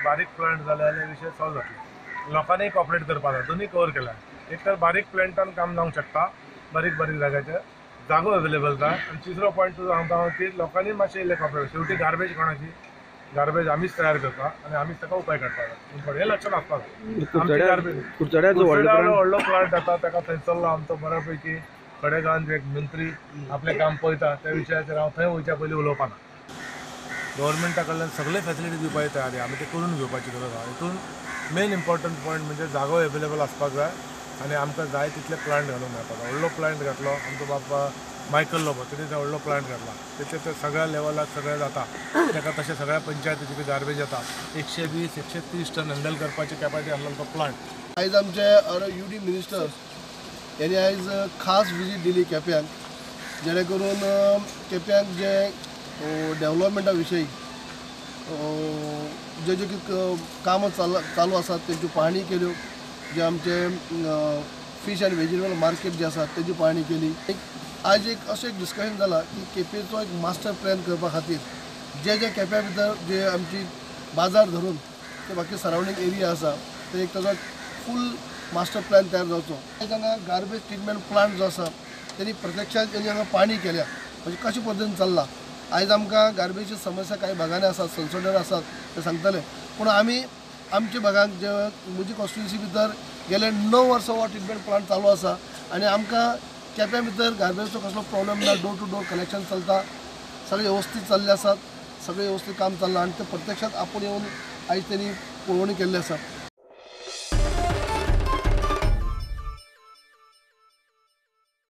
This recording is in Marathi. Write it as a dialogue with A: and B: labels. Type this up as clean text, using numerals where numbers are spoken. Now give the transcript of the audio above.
A: बारीक प्लांट जाल्यार विशय सॉल्व जातलो. लोकांनी कॉपरेट करपाक जाय, दोनूय कवर केला. एक तर बारीक प्लांटान काम जावंक शकता, बारीक बारीक जाग्याचेर जागो अवेलेबल जाय. आनी तिसरो पॉयंट तुजो सांगता की लोकांनी मातशें इल्लें कॉपरेट. शेवटी गार्बेज कोणाची? गार्बेज आमीच तयार करता आनी आमीच ताका उपाय काडपाक जाय. हें लक्षात आसपाक जाय. आमची गार्बेज व्हडलो प्लांट जाता ताका थंयसरलो आमचो बऱ्यापैकी कडेगांवांत एक मंत्री आपलें काम पळयता त्या विशयाचेर हांव थंय वयच्या पयलीं उलोवपा ना. गव्हर्मेंटा कडल्यान सगळे फॅसिलिटी दिवपाची तयारी आमी ते करून घेवपाची गरज आसा. हितून मेन इम्पॉर्टंट पॉयंट म्हणजे जागो अवेलेबल आसपाक जाय आनी आमकां जाय तितले प्लांट घालूंक मेळपाक जाय. व्हडलो प्लांट घातलो आमचो बाबा मायकल लोबो तेणी व्हडलो प्लांट घातला, तेचे ते सगळ्या लेवलाक सगळें जाता. ताका तशें सगळ्या पंचायतीची बी गार्बेज येता. 120-130 टन हँडल करपाची कॅपॅसिटी आसलो तो प्लांट.
B: आयज आमचे UD मिनिस्टर यांनी आयज खास विजीट दिली केप्यांक, जेणे करून केप्यांक जे डेव्हलपमेंटा विशयी जे जे कामां चालू आसात तेंची पाहणी केल्यो. जे आमचे फिश एंड व्हेजिटेबल मार्केट जे आसा तेजी पाहणी केली. आज एक असो एक डिस्कशन जाला की केपेचो एक मास्टर प्लॅन करपा खातीर जे जे केप्या भितर जे आमची बाजार धरून ते बाकी सरावंडींग एरिया आसा ते एक ताजो फूल मास्टर प्लॅन तयार जावचो. हांगा गार्बेज ट्रिटमेंट प्लांट जो आसा त्यांनी प्रत्यक्षात त्यांनी हांगा पाहणी केल्या म्हणजे कशा पद्दतीन चल्ला. आयज आमकां गार्बेजची समस्या काही भागांनी आसात, संसोडर आसात ते सांगतले, पूण आमी आमच्या भागांत जे म्हजी कॉन्स्टिट्युन्सी भितर गेले 9 वर्सां हो ट्रिटमेंट प्लांट चालू आसा आनी आमकां केप्यां भितर गार्बेजचो कसलो प्रॉब्लेम ना. डोर टू डोर कलेक्शन चलता, सगळे वेवस्थीत चल्ले आसात, सगळे वेवस्थीत काम चल्लां आनी ते प्रत्यक्षात आपूण येवन आयज त्यांनी पळोवणी केल्ली आसा.